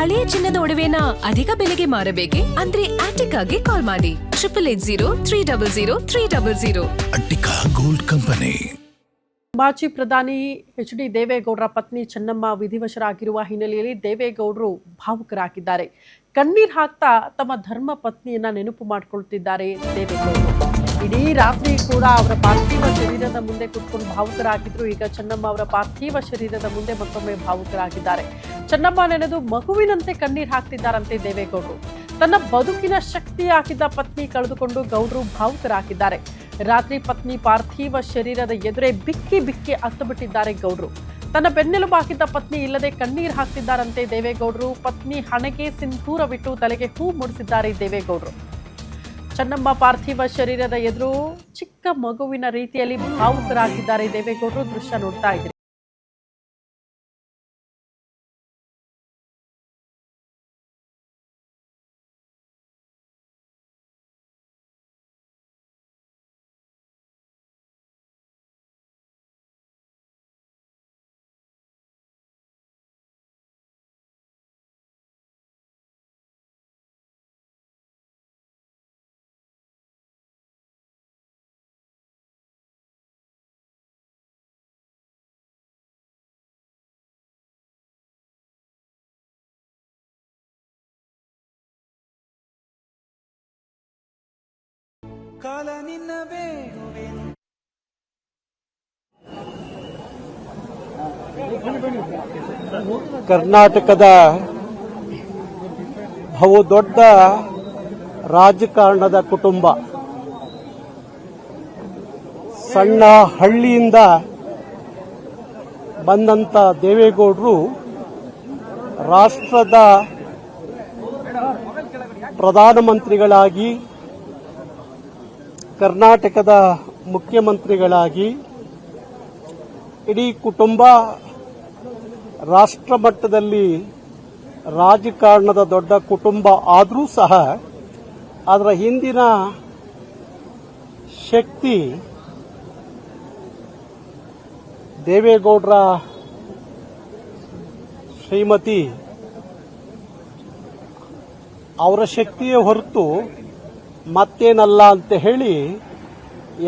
ಹಳೆಯ ಚಿನ್ನದ ಒಡವೆನ ಅಧಿಕ ಬೆಲೆಗೆ ಮಾರಬೇಕೆ? ಅಂದ್ರೆ ಆಟಿಕಾಗೆ ಕಾಲ್ ಮಾಡಿ 8880 ಅಟ್ಟಿಕಾ ಗೋಲ್ಡ್ ಕಂಪನಿ. ಮಾಜಿ ಪ್ರಧಾನಿ ಎಚ್.ಡಿ. ದೇವೇಗೌಡರ ಪತ್ನಿ ಚೆನ್ನಮ್ಮ ವಿಧಿವಶರಾಗಿರುವ ಹಿನ್ನೆಲೆಯಲ್ಲಿ ದೇವೇಗೌಡರು ಭಾವುಕರಾಗಿದ್ದಾರೆ. ಕಣ್ಣೀರ್ ಹಾಕ್ತಾ ತಮ್ಮ ಧರ್ಮ ಪತ್ನಿಯನ್ನ ನೆನಪು ಮಾಡಿಕೊಳ್ಳುತ್ತಿದ್ದಾರೆ ದೇವೇಗೌಡರು. ಇಡೀ ರಾತ್ರಿ ಕೂಡ ಅವರ ಪಾರ್ಥಿವ ಶರೀರದ ಮುಂದೆ ಕುತ್ಕೊಂಡು ಭಾವುಕರಾಗಿದ್ರು. ಈಗ ಚೆನ್ನಮ್ಮ ಅವರ ಪಾರ್ಥಿವ ಶರೀರದ ಮುಂದೆ ಮತ್ತೊಮ್ಮೆ ಭಾವುಕರಾಗಿದ್ದಾರೆ. ಚೆನ್ನಮ್ಮ ನೆನೆದು ಮಗುವಿನಂತೆ ಕಣ್ಣೀರ್ ಹಾಕ್ತಿದ್ದಾರಂತೆ ದೇವೇಗೌಡರು. ತನ್ನ ಬದುಕಿನ ಶಕ್ತಿ ಹಾಕಿದ್ದ ಪತ್ನಿ ಕಳೆದುಕೊಂಡು ಗೌಡರು ಭಾವುಕರಾಗಿದ್ದಾರೆ. ರಾತ್ರಿ ಪತ್ನಿ ಪಾರ್ಥಿವ ಶರೀರದ ಎದುರೇ ಬಿಕ್ಕಿ ಬಿಕ್ಕಿ ಅತ್ತುಬಿಟ್ಟಿದ್ದಾರೆ ಗೌಡ್ರು. ತನ್ನ ಬೆನ್ನೆಲುಬು ಹಾಕಿದ್ದ ಪತ್ನಿ ಇಲ್ಲದೆ ಕಣ್ಣೀರ್ ಹಾಕ್ತಿದ್ದಾರಂತೆ ದೇವೇಗೌಡರು. ಪತ್ನಿ ಹಣೆಗೆ ಸಿಂಧೂರವಿಟ್ಟು ತಲೆಗೆ ಹೂ ಮುಡಿಸಿದ್ದಾರೆ ದೇವೇಗೌಡರು. ಚೆನ್ನಮ್ಮ ಪಾರ್ಥಿವ ಶರೀರದ ಎದುರು ಚಿಕ್ಕ ಮಗುವಿನ ರೀತಿಯಲ್ಲಿ ಭಾವುಕರಾಗಿದ್ದಾರೆ ದೇವೇಗೌಡರು. ದೃಶ್ಯ ನೋಡ್ತಾ ಇದ್ರಿ. ಕಾಲ ನಿನ್ನ ಬೇಡುವೆನು. ಕರ್ನಾಟಕದ ಬಹುದೊಡ್ಡ ರಾಜಕಾರಣದ ಕುಟುಂಬ, ಸಣ್ಣ ಹಳ್ಳಿಯಿಂದ ಬಂದಂತ ದೇವೇಗೌಡರು ರಾಷ್ಟ್ರದ ಪ್ರಧಾನಮಂತ್ರಿಗಳಾಗಿ, ಕರ್ನಾಟಕದ ಮುಖ್ಯಮಂತ್ರಿಗಳಾಗಿ ಇಡೀ ಕುಟುಂಬ ರಾಷ್ಟ್ರ ಮಟ್ಟದಲ್ಲಿ ರಾಜಕಾರಣದ ದೊಡ್ಡ ಕುಟುಂಬ ಆದರೂ ಸಹ ಅದರ ಹಿಂದಿನ ಶಕ್ತಿ ದೇವೇಗೌಡರ ಶ್ರೀಮತಿ ಅವರ ಶಕ್ತಿಯೇ ಹೊರತು ಮತ್ತೇನಲ್ಲ ಅಂತ ಹೇಳಿ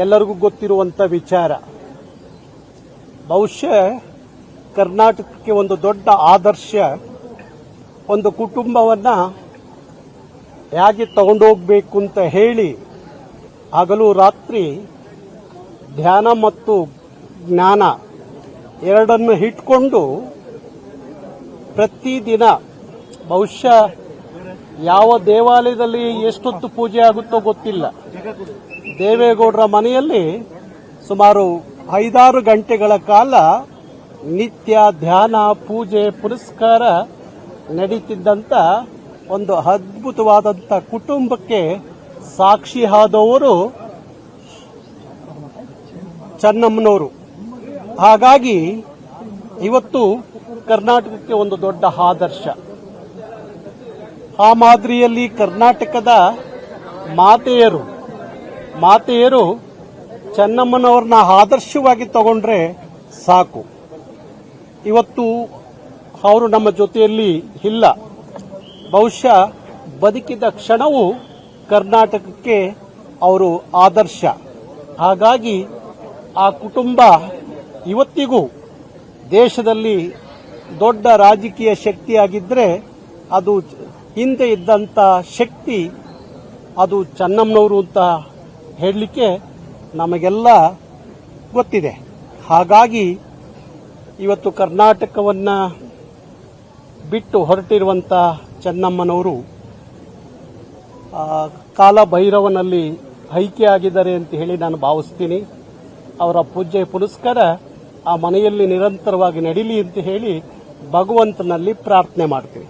ಎಲ್ಲರಿಗೂ ಗೊತ್ತಿರುವಂತ ವಿಚಾರ. ಬಹುಶಃ ಕರ್ನಾಟಕಕ್ಕೆ ಒಂದು ದೊಡ್ಡ ಆದರ್ಶ, ಒಂದು ಕುಟುಂಬವನ್ನ ಹೇಗೆ ತಗೊಂಡೋಗ್ಬೇಕು ಅಂತ ಹೇಳಿ ಹಗಲು ರಾತ್ರಿ ಧ್ಯಾನ ಮತ್ತು ಜ್ಞಾನ ಎರಡನ್ನು ಇಟ್ಕೊಂಡು ಪ್ರತಿದಿನ ಬಹುಶಃ ಯಾವ ದೇವಾಲಯದಲ್ಲಿ ಎಷ್ಟೊತ್ತು ಪೂಜೆ ಆಗುತ್ತೋ ಗೊತ್ತಿಲ್ಲ, ದೇವೇಗೌಡರ ಮನೆಯಲ್ಲಿ ಸುಮಾರು 5-6 ಗಂಟೆಗಳ ಕಾಲ ನಿತ್ಯ ಧ್ಯಾನ, ಪೂಜೆ, ಪುರಸ್ಕಾರ ನಡೀತಿದ್ದಂತ ಒಂದು ಅದ್ಭುತವಾದಂಥ ಕುಟುಂಬಕ್ಕೆ ಸಾಕ್ಷಿಯಾದವರು ಚೆನ್ನಮ್ಮನವರು. ಹಾಗಾಗಿ ಇವತ್ತು ಕರ್ನಾಟಕಕ್ಕೆ ಒಂದು ದೊಡ್ಡ ಆದರ್ಶ. ಆ ಮಾದರಿಯಲ್ಲಿ ಕರ್ನಾಟಕದ ಮಾತೆಯರು ಚೆನ್ನಮ್ಮನವ್ರನ್ನ ಆದರ್ಶವಾಗಿ ತಗೊಂಡ್ರೆ ಸಾಕು. ಇವತ್ತು ಅವರು ನಮ್ಮ ಜೊತೆಯಲ್ಲಿ ಇಲ್ಲ. ಬಹುಶಃ ಬದುಕಿದ ಕ್ಷಣವೂ ಕರ್ನಾಟಕಕ್ಕೆ ಅವರು ಆದರ್ಶ. ಹಾಗಾಗಿ ಆ ಕುಟುಂಬ ಇವತ್ತಿಗೂ ದೇಶದಲ್ಲಿ ದೊಡ್ಡ ರಾಜಕೀಯ ಶಕ್ತಿಯಾಗಿದ್ದರೆ ಅದು ಹಿಂದೆ ಇದ್ದಂಥ ಶಕ್ತಿ ಅದು ಚೆನ್ನಮ್ಮನವರು ಅಂತ ಹೇಳಲಿಕ್ಕೆ ನಮಗೆಲ್ಲ ಗೊತ್ತಿದೆ. ಹಾಗಾಗಿ ಇವತ್ತು ಕರ್ನಾಟಕವನ್ನ ಬಿಟ್ಟು ಹೊರಟಿರುವಂಥ ಚೆನ್ನಮ್ಮನವರು ಕಾಲಭೈರವನಲ್ಲಿ ಐಕ್ಯ ಅಂತ ಹೇಳಿ ನಾನು ಭಾವಿಸ್ತೀನಿ. ಅವರ ಪೂಜೆ ಪುರಸ್ಕಾರ ಆ ಮನೆಯಲ್ಲಿ ನಿರಂತರವಾಗಿ ನಡೀಲಿ ಅಂತ ಹೇಳಿ ಭಗವಂತನಲ್ಲಿ ಪ್ರಾರ್ಥನೆ ಮಾಡ್ತೀನಿ.